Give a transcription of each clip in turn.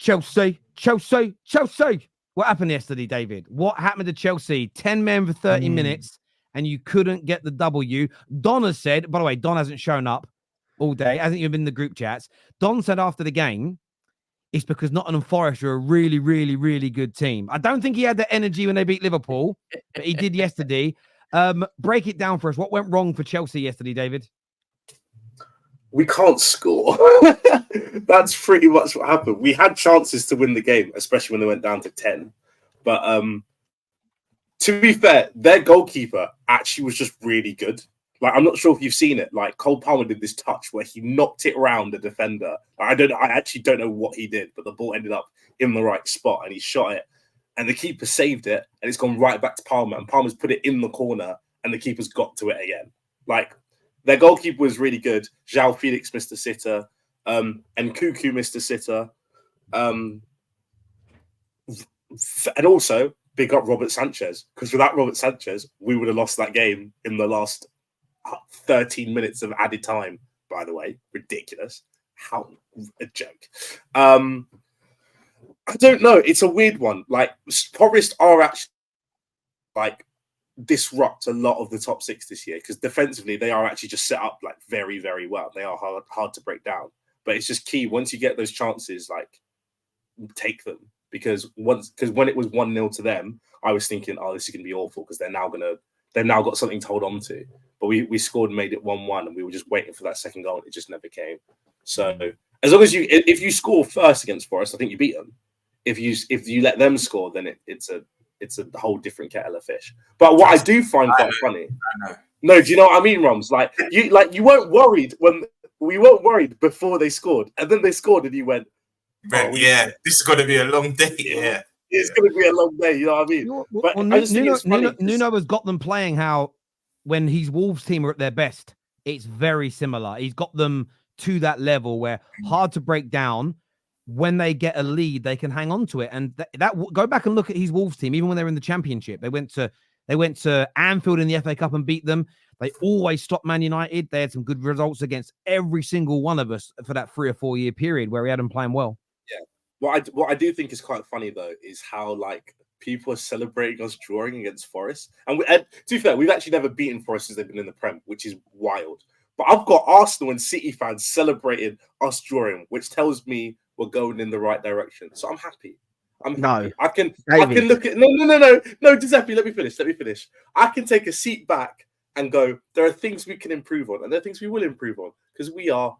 Chelsea. What happened yesterday, David? What happened to Chelsea? 10 men for 30 minutes, and you couldn't get the W. Don has said, by the way, Don hasn't shown up all day, hasn't even been in the group chats. Don said after the game, it's because Nottingham Forest are a really, really, really good team. I don't think he had the energy when they beat Liverpool, but he did yesterday. Break it down for us. What went wrong for Chelsea yesterday, David? We can't score. That's pretty much what happened. We had chances to win the game, especially when they went down to 10. But to be fair, their goalkeeper actually was just really good. Like, I'm not sure if you've seen it. Like, Cole Palmer did this touch where he knocked it around the defender. I actually don't know what he did, but the ball ended up in the right spot and he shot it. And the keeper saved it, and it's gone right back to Palmer. And Palmer's put it in the corner, and the keeper's got to it again. Like, their goalkeeper was really good. João Felix missed a sitter, and Cuckoo missed a sitter. And also, big up Robert Sanchez, because without Robert Sanchez, we would have lost that game in the last 13 minutes of added time, by the way. Ridiculous. How a joke. I don't know. It's a weird one. Like, Forest are actually like disrupt a lot of the top six this year because defensively they are actually just set up like very, very well. They are hard to break down. But it's just key once you get those chances, like take them. Because when it was 1-0 to them, I was thinking, oh, this is gonna be awful because they've now got something to hold on to. But we scored and made it 1-1, and we were just waiting for that second goal, and it just never came. So as long as if you score first against Forest, I think you beat them. If you let them score, then it's a whole different kettle of fish. But what I do find quite funny. No, do you know what I mean, Roms? Like you weren't worried when we weren't worried before they scored, and then they scored, and you went, this is going to be a long day. Yeah. It's going to be a long day, you know what I mean? Nuno has got them playing how when his Wolves team are at their best, it's very similar. He's got them to that level where hard to break down. When they get a lead, they can hang on to it. And that go back and look at his Wolves team. Even when they were in the Championship, they went to Anfield in the FA Cup and beat them. They always stopped Man United. They had some good results against every single one of us for that 3 or 4 year period where we had them playing well. Yeah. What I do think is quite funny though is how like people are celebrating us drawing against Forest. And to be fair, we've actually never beaten Forest since they've been in the Prem, which is wild. But I've got Arsenal and City fans celebrating us drawing, which tells me we're going in the right direction. So I'm happy. No, I can look at no, Giuseppe, let me finish. I can take a seat back and go, there are things we can improve on, and there are things we will improve on, because we are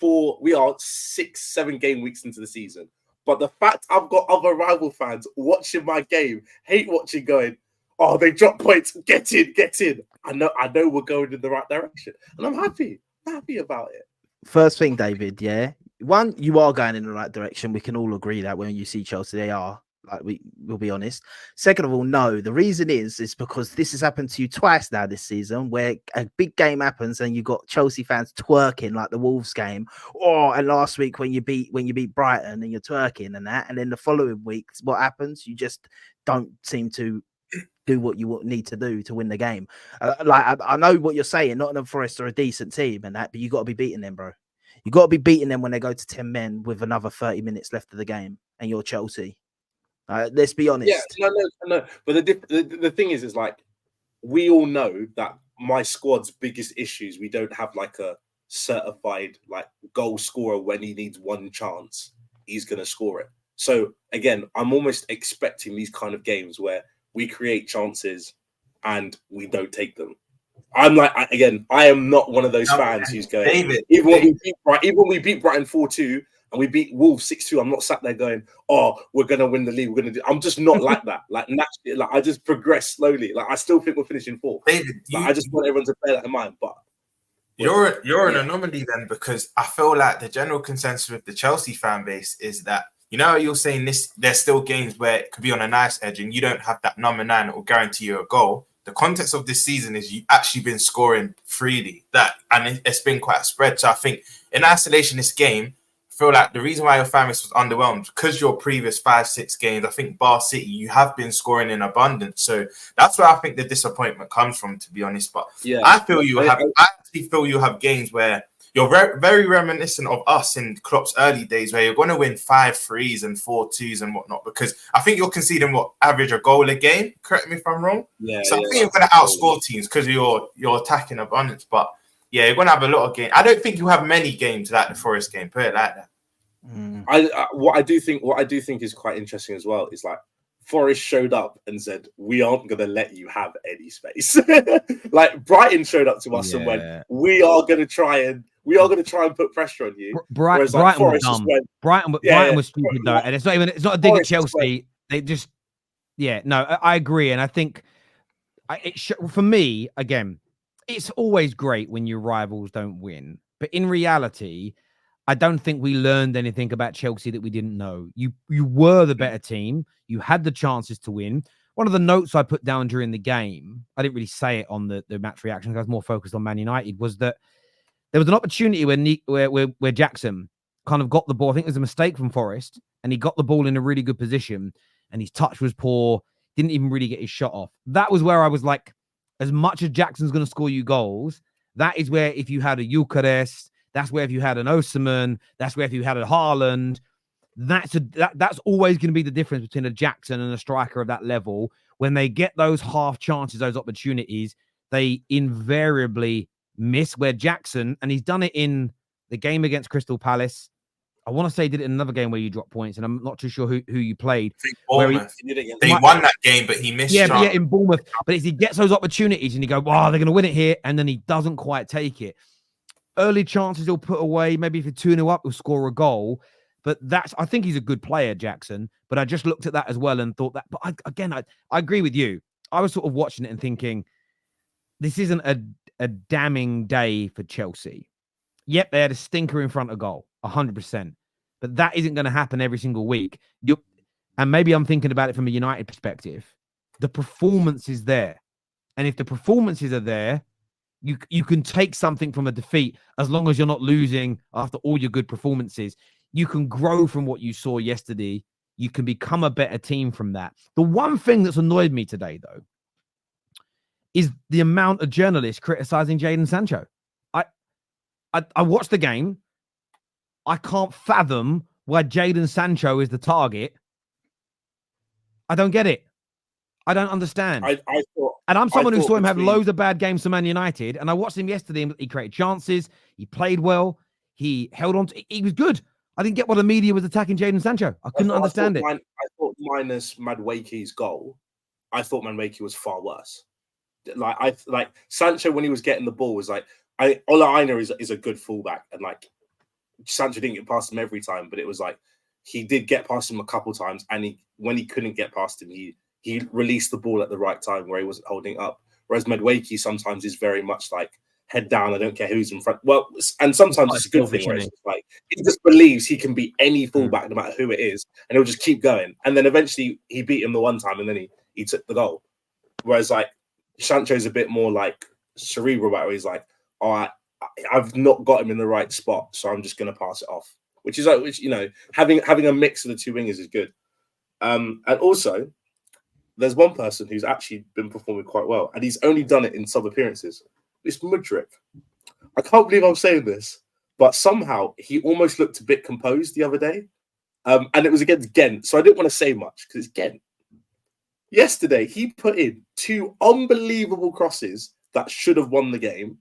6-7 game weeks into the season. But the fact I've got other rival fans watching my game, hate watching, going, oh, they drop points, get in. I know we're going in the right direction. And I'm happy about it. First thing, David, yeah. One, you are going in the right direction. We can all agree that when you see Chelsea, they are. Like, we'll be honest. Second of all, no. The reason is because this has happened to you twice now this season, where a big game happens and you got Chelsea fans twerking like the Wolves game. And last week when you beat Brighton and you're twerking and that, and then the following week, what happens? You just don't seem to do what you need to do to win the game. I know what you're saying. Nottingham Forest are a decent team and that, but you got to be beating them, bro. You got to be beating them when they go to 10 men with another 30 minutes left of the game, and you're Chelsea. Let's be honest. Yeah, no. But the thing is like, we all know that my squad's biggest issues, we don't have like a certified like goal scorer. When he needs one chance, he's going to score it. So again, I'm almost expecting these kind of games where we create chances and we don't take them. I'm like, I am not one of those fans who's going, David, even when we beat Brighton 4-2 and we beat Wolves 6-2, I'm not sat there going, oh, we're going to win the league. I'm just not like that. Like, naturally, like, I just progress slowly. Like, I still think we're finishing fourth. David, I just want everyone to bear that in mind. But you're an anomaly then, because I feel like the general consensus with the Chelsea fan base is that, you know, you're saying this, there's still games where it could be on a nice edge and you don't have that number 9 that will guarantee you a goal. The context of this season is you've actually been scoring freely, and it's been quite a spread. So I think in isolation, this game, I feel like the reason why your fan base was underwhelmed, because your previous 5-6 games, I think Bar City, you have been scoring in abundance. So that's where I think the disappointment comes from, to be honest. But yeah, I actually feel you have games where you're very reminiscent of us in Klopp's early days, where you're going to win 5-3s and 4-2s and whatnot, because I think you're conceding average a goal a game. Correct me if I'm wrong. Yeah. So I think you're going to outscore teams because of your attacking abundance. But yeah, you're going to have a lot of games. I don't think you have many games like the Forest game. Put it like that. What I do think is quite interesting as well is like Forest showed up and said, we aren't going to let you have any space. Like Brighton showed up to us and went, we are going to try and put pressure on you. Brighton was dumb. Brighton was stupid though, and it's not a dig at Chelsea. They just, I agree, and I think for me again, it's always great when your rivals don't win, but in reality, I don't think we learned anything about Chelsea that we didn't know. You were the better team. You had the chances to win. One of the notes I put down during the game, I didn't really say it on the match reaction. I was more focused on Man United, was that there was an opportunity where Jackson kind of got the ball. I think it was a mistake from Forest, and he got the ball in a really good position, and his touch was poor. Didn't even really get his shot off. That was where I was like, as much as Jackson's going to score you goals, that is where if you had a Eucharist, that's where if you had an Osimhen, that's where if you had a Haaland, that's always going to be the difference between a Jackson and a striker of that level. When they get those half chances, those opportunities, they invariably miss. Where Jackson, and he's done it in the game against Crystal Palace. I want to say he did it in another game where you dropped points, and I'm not too sure who you played. They won that game, but he missed. Yeah, in Bournemouth. But he gets those opportunities, and you go, "Wow, they're going to win it here," and then he doesn't quite take it. Early chances he'll put away. Maybe if you're 2-0 up, he'll score a goal. But I think he's a good player, Jackson. But I just looked at that as well and thought that. But I agree with you. I was sort of watching it and thinking, this isn't a damning day for Chelsea. Yep, they had a stinker in front of goal, 100%. But that isn't going to happen every single week. And maybe I'm thinking about it from a United perspective. The performance is there. And if the performances are there, you can take something from a defeat as long as you're not losing after all your good performances. You can grow from what you saw yesterday. You can become a better team from that. The one thing that's annoyed me today, though, is the amount of journalists criticizing Jadon Sancho. I watched the game. I can't fathom why Jadon Sancho is the target. I don't get it. I don't understand. And I'm someone who saw him have loads of bad games for Man United, and I watched him yesterday. He created chances. He played well. He held on. He was good. I didn't get why the media was attacking Jadon Sancho. I couldn't understand it. I thought minus Madueke's goal, I thought Madueke was far worse. Like Sancho, when he was getting the ball, was like, Ola Aina is a good fullback, and like Sancho didn't get past him every time, but it was like he did get past him a couple times, and when he couldn't get past him, he released the ball at the right time where he wasn't holding up. Whereas Madueke sometimes is very much like head down. I don't care who's in front. Well, and sometimes it's a good thing where it's like he just believes he can beat any fullback no matter who it is, and he'll just keep going. And then eventually he beat him the one time, and then he took the goal. Whereas like Sancho's a bit more like cerebral about it. He's like, oh, I've not got him in the right spot, so I'm just going to pass it off. Which you know, having a mix of the two wingers is good. And also, there's one person who's actually been performing quite well, and he's only done it in sub appearances. It's Mudryk. I can't believe I'm saying this, but somehow he almost looked a bit composed the other day. And it was against Ghent, so I didn't want to say much because it's Ghent. Yesterday, he put in 2 unbelievable crosses that should have won the game,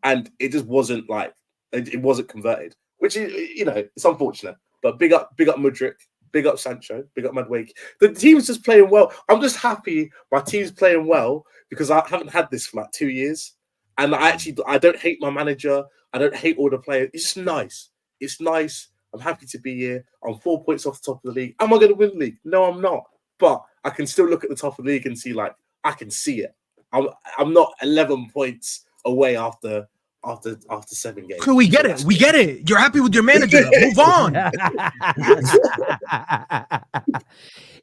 and it just wasn't like it wasn't converted, which is, you know, it's unfortunate. But big up Mudryk. Big up Sancho, big up Madueke. The team's just playing well. I'm just happy my team's playing well because I haven't had this for like 2 years. And I don't hate my manager. I don't hate all the players. It's just nice. It's nice. I'm happy to be here. I'm 4 points off the top of the league. Am I going to win the league? No, I'm not. But I can still look at the top of the league and see, like, I can see it. I'm not 11 points away after 7 games. We get it. We get it. You're happy with your manager. Move on.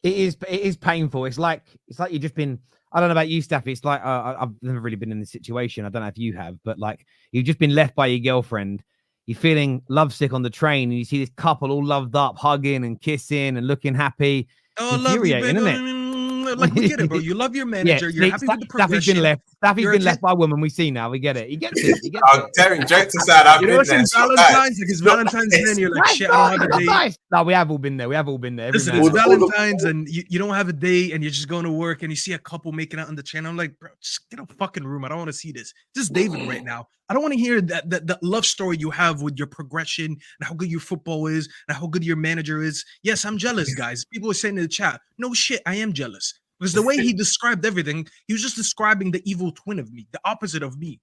It is painful. It's like you've just been. I don't know about you, Staffy. It's like I've never really been in this situation. I don't know if you have, but like you've just been left by your girlfriend. You're feeling lovesick on the train, and you see this couple all loved up, hugging and kissing and looking happy. Oh, love you, baby. Isn't it? like we get it, bro. You love your manager. You're happy with the progression. Staffy's been left. Staffy's You're been a left by a woman. We see now. We get it. He gets it. He gets it. Terry, jokes aside, I've You know been what's there. in It's not Valentine's? nice. Like it's Not Valentine's nice. Day and you're like, shit, I don't have a date. Nice. No, we have all been there. We have all been there. Every Listen, now it's and then. Valentine's and you don't have a date and you're just going to work and you see a couple making out on the channel. I'm like, bro, just get a fucking room. I don't want to see this. This is David right now. I don't want to hear that love story you have with your progression and how good your football is and how good your manager is. Yes, I'm jealous, guys. People are saying in the chat, no shit, I am jealous. Because the way he described everything, he was just describing the evil twin of me, the opposite of me.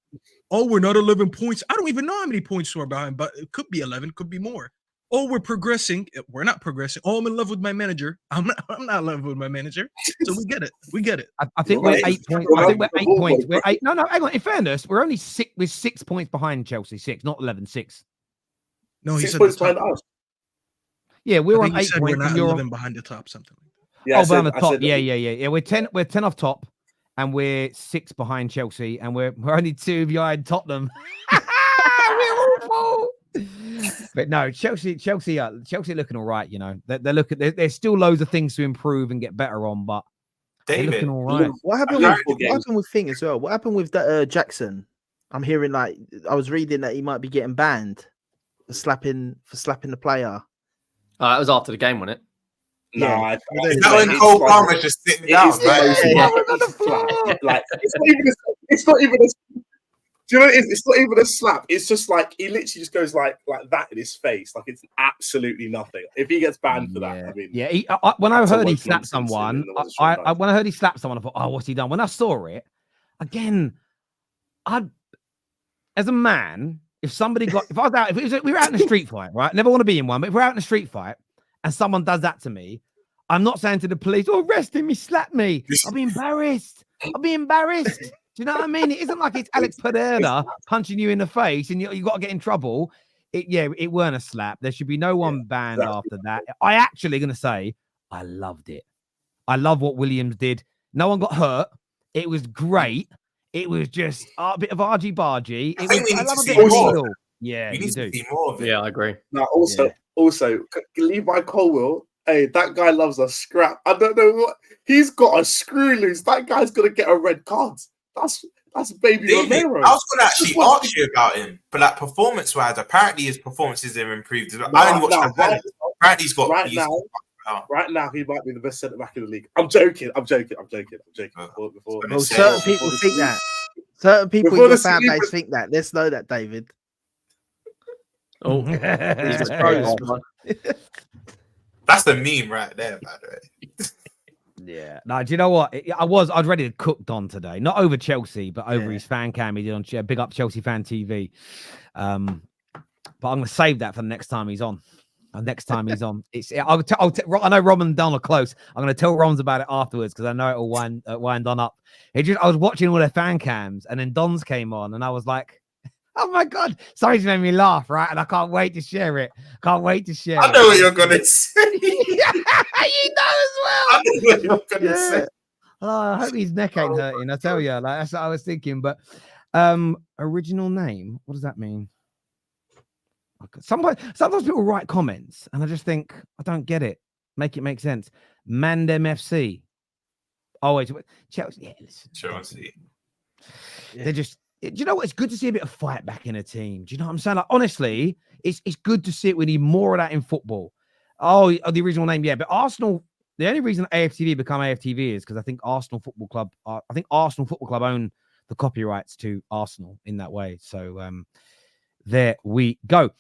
Oh, we're not 11 points. I don't even know how many points we're behind, but it could be 11, could be more. Oh, we're progressing. We're not progressing. Oh, I'm in love with my manager. I'm not in love with my manager. So we get it. We get it. I think we're 8 points. I think we're 8 points. We're 8. No, hang on. In fairness, we're only 6. We're 6 points behind Chelsea. 6, not 11. 6. No, he 6 said points the top. behind us. Yeah, we're I on think he 8 said we're points. not And you're 11 behind the top, something. Yeah, we're on the I top. said- Yeah. We're 10. We're 10 off top, and we're 6 behind Chelsea, and we're only 2 behind Tottenham. We're awful. But no, Chelsea looking all right. You know, they're looking. There's still loads of things to improve and get better on, but they're David, looking all right. What happened with Thing as well? What happened with that Jackson? I'm hearing like I was reading that he might be getting banned for slapping the player. That was after the game, wasn't it? No, Yeah. is that when Cole Palmer's just sitting down? Like it's not even a. Do you know what it is? It's not even a slap. It's just like he literally just goes like that in his face. Like it's absolutely nothing. If he gets banned for that, I mean, yeah. When I heard he slapped nonsense, someone, and there was a short I when I heard he slapped someone, I thought, oh, what's he done? When I saw it again, as a man, if I was out, we were out in a street fight, right? Never want to be in one, but if we're out in a street fight and someone does that to me, I'm not saying to the police, "Oh, arrest him, he slapped me." I'll be embarrassed. Do you know what I mean? It isn't like it's Alex Pereira punching you in the face and you got to get in trouble. It weren't a slap. There should be no one banned after that. I actually going to say I loved it. I love what Williams did. No one got hurt. It was great. It was just a bit of argy-bargy. I love a bit of needle. Yeah, you do. See more of it. Yeah, I agree. Now, also, Levi Colwell. Hey, that guy loves a scrap. I don't know what he's got a screw loose. That guy's gonna get a red card. That's baby David, Romero. I was going to actually ask you about him, but like performance-wise, apparently his performances have improved. I only watched the highlights. Apparently he's got right now he might be the best centre back in the league. I'm joking. Well, certain people think that. Certain people in your fan base think that. Let's know that, David. Oh, that's the meme right there, by the way. Yeah. No, do you know what? I was ready to cook Don today, not over Chelsea, but over his fan cam he did on Big Up Chelsea Fan TV. But I'm going to save that for the next time he's on. Next time he's on, I know Rom and Don are close. I'm going to tell Roms about it afterwards because I know it'll wind Don up. I was watching all their fan cams, and then Don's came on, and I was like, "Oh my god, something's made me laugh, right?" And I can't wait to share it. I know what you're going to say. You know as well. I know what you're going to say. Oh, I hope his neck ain't hurting. I tell you, like that's what I was thinking. But original name, what does that mean? Sometimes people write comments, and I just think I don't get it. Make it make sense. Mandem FC. Oh wait, Chelsea. Yeah, listen. Chelsea. They're just. Do you know what? It's good to see a bit of fight back in a team. Do you know what I'm saying? Like honestly, it's good to see it. We need more of that in football. Oh, the original name, yeah. But Arsenal. The only reason AFTV become AFTV is because I think Arsenal Football Club. Own the copyrights to Arsenal in that way. So there we go.